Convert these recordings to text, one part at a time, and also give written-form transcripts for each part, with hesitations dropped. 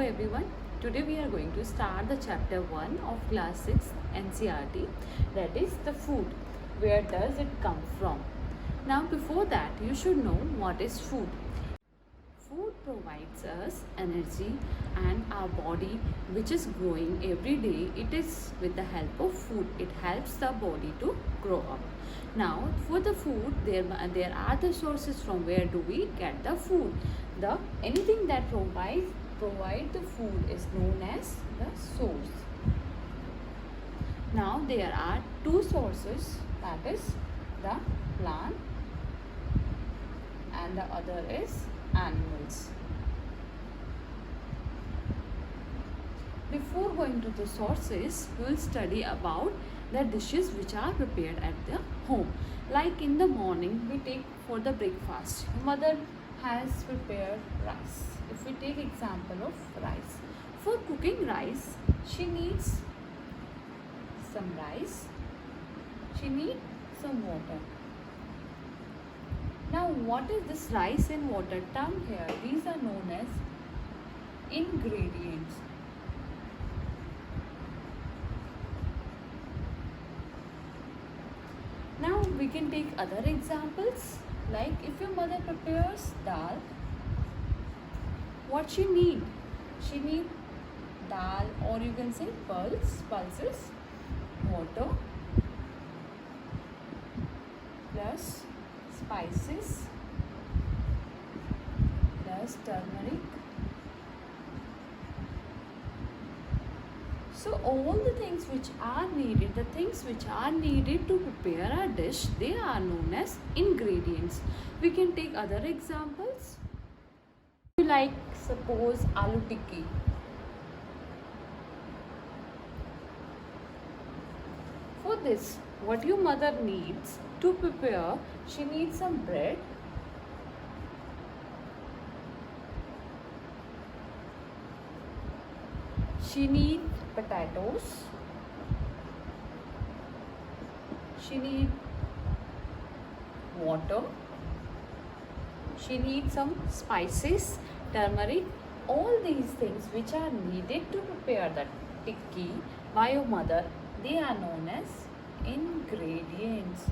everyone. Today we are going to start the chapter 1 of class 6 NCERT, that is the food. Where does it come from? Now before that you should know what is food. Food provides us energy and our body which is growing every day. It is with the help of food. It helps the body to grow up. Now for the food there are the sources from where do we get the food. The anything that provide the food is known as the source. Now there are two sources, that is the plant and the other is animals. Before going to the sources, we will study about the dishes which are prepared at the home. Like in the morning, we take for the breakfast. Mother has prepared rice. If we take example of rice, for cooking rice, she needs some rice. She needs some water. Now what is this rice and water term here? These are known as ingredients. Now we can take other examples, like if your mother prepares dal, what she need? She need dal, or you can say pulses, water plus spices plus turmeric. So all the things which are needed, the things which are needed to prepare a dish, they are known as ingredients. We can take other examples. Like suppose aloo tikki. For this, what your mother needs to prepare, she needs some bread, she needs potatoes, she needs water, she needs some spices, turmeric, all these things which are needed to prepare the tikki by your mother, they are known as ingredients.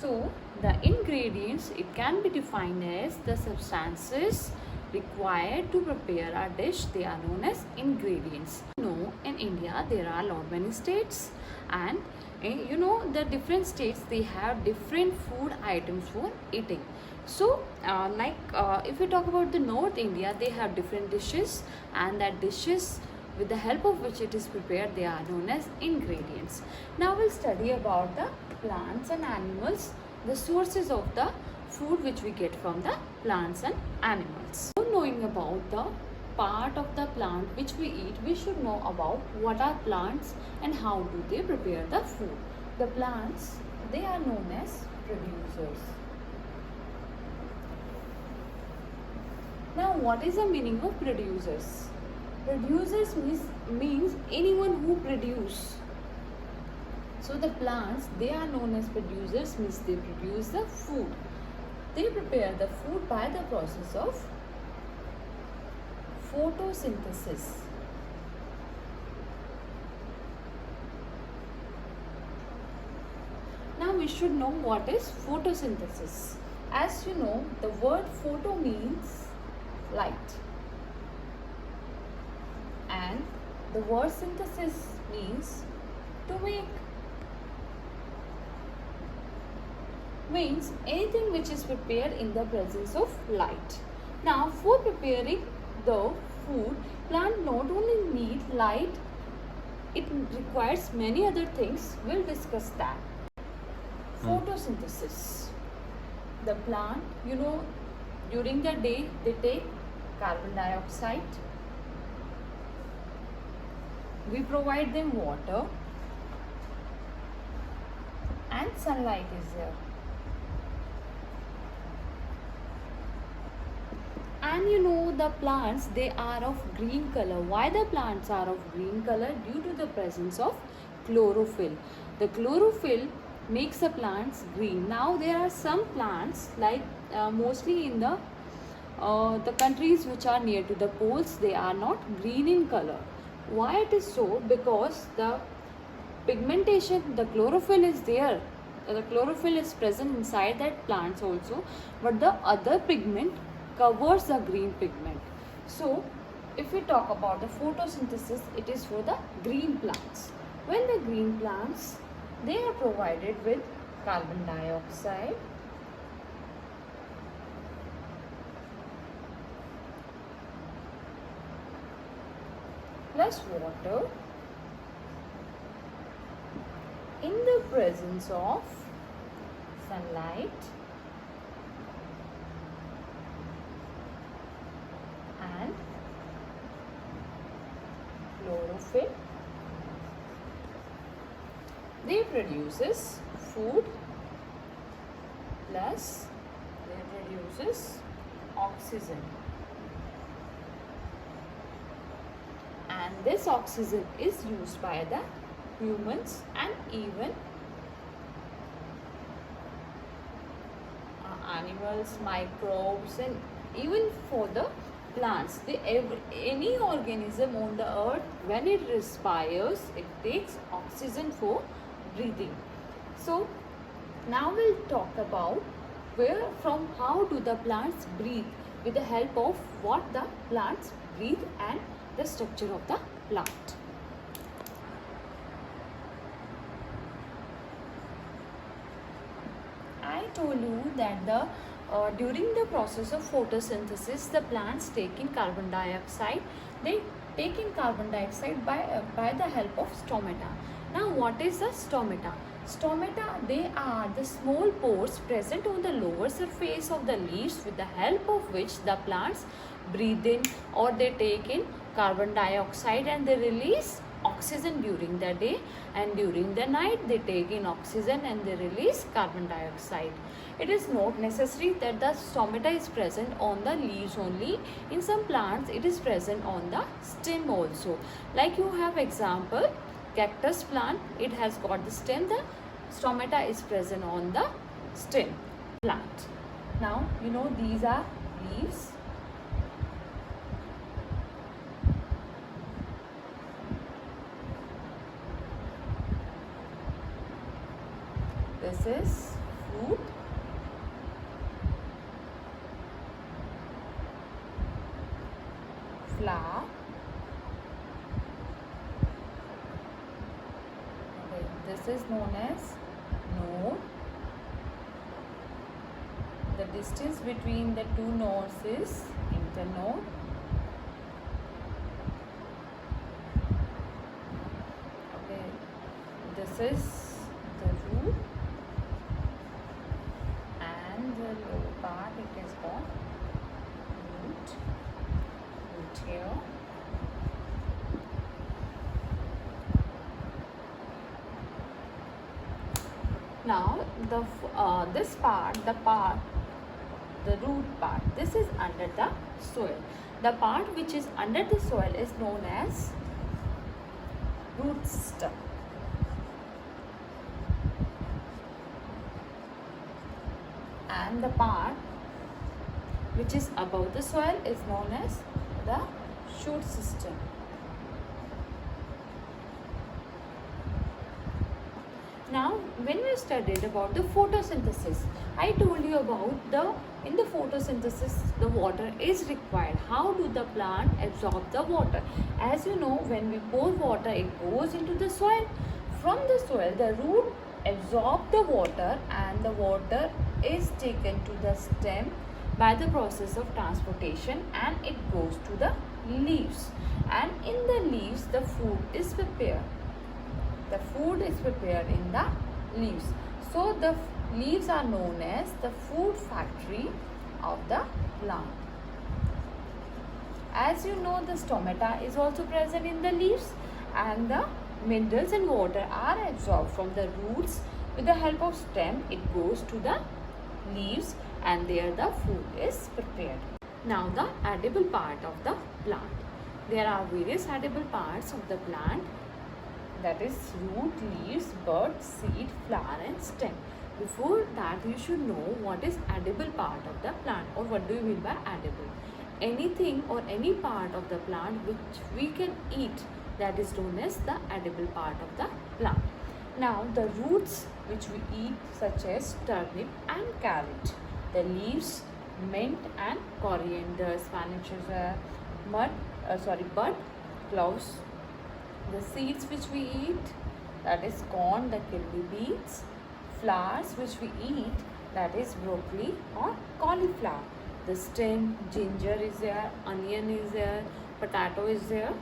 So the ingredients, it can be defined as the substances required to prepare a dish. They are known as ingredients. In India there are lot many states, and the different states, they have different food items for eating. So if we talk about the North India, they have different dishes, and that dishes with the help of which it is prepared, they are known as ingredients. Now we'll study about the plants and animals, the sources of the food which we get from the plants and animals. So knowing about the part of the plant which we eat, we should know about what are plants and how do they prepare the food. The plants, they are known as producers. Now what is the meaning of producers? Producers means anyone who produce. So the plants, they are known as producers, means they produce the food. They prepare the food by the process of photosynthesis. Now we should know what is photosynthesis. As you know, the word photo means light, and the word synthesis means to make. Means anything which is prepared in the presence of light. Now for preparing the food, plant not only need light, it requires many other things. We'll discuss that. Photosynthesis. The plant, during the day they take carbon dioxide. We provide them water, and sunlight is there. And the plants, they are of green color. Why the plants are of green color? Due to the presence of chlorophyll. The chlorophyll makes the plants green. Now there are some plants like mostly in the countries which are near to the poles, they are not green in color. Why it is so? Because the pigmentation, the chlorophyll is there. The chlorophyll is present inside that plants also, but the other pigment covers the green pigment. So if we talk about the photosynthesis, it is for the green plants. When the green plants, they are provided with carbon dioxide, plus water in the presence of sunlight and chlorophyll, they produces food plus they produces oxygen, and this oxygen is used by the humans and even animals, microbes, and even for the plants. Any organism on the earth, when it respires, it takes oxygen for breathing. So now we'll talk about how do the plants breathe, with the help of what the plants breathe and the structure of the plant. I told you that during the process of photosynthesis, the plants take in carbon dioxide. They take in carbon dioxide by the help of stomata. Now, what is the stomata? Stomata, they are the small pores present on the lower surface of the leaves, with the help of which the plants breathe in, or they take in carbon dioxide and they release oxygen during the day, and during the night they take in oxygen and they release carbon dioxide. It is not necessary that the stomata is present on the leaves only. In some plants it is present on the stem also. Like you have example, cactus plant, it has got the stem, the stomata is present on the stem plant. Now you know these are leaves. This is fruit. Flower. Okay, this is known as node. The distance between the two nodes is internode. Okay, this is the root. The lower part, it is called root here. Now this part, the root part, this is under the soil. The part which is under the soil is known as root system. And the part which is above the soil is known as the shoot system. Now, when we studied about the photosynthesis, I told you about in the photosynthesis, the water is required. How do the plant absorb the water? As you know, when we pour water, it goes into the soil. From the soil, the root absorb the water, and the water is taken to the stem by the process of transportation, and it goes to the leaves, and in the leaves the food is prepared. The food is prepared in the leaves. So the leaves are known as the food factory of the plant. As you know, the stomata is also present in the leaves, and the minerals and water are absorbed from the roots. With the help of stem, it goes to the leaves, and there the food is prepared. Now the edible part of the plant. There are various edible parts of the plant, that is root, leaves, bud, seed, flower and stem. Before that, you should know what is edible part of the plant, or what do you mean by edible. Anything or any part of the plant which we can eat, that is known as the edible part of the plant. Now the roots which we eat, such as turnip and carrot, the leaves, mint and coriander, spinach is a bud, cloves, the seeds which we eat, that is corn, the kidney beans, flowers which we eat, that is broccoli or cauliflower, the stem, ginger is there, onion is there, potato is there,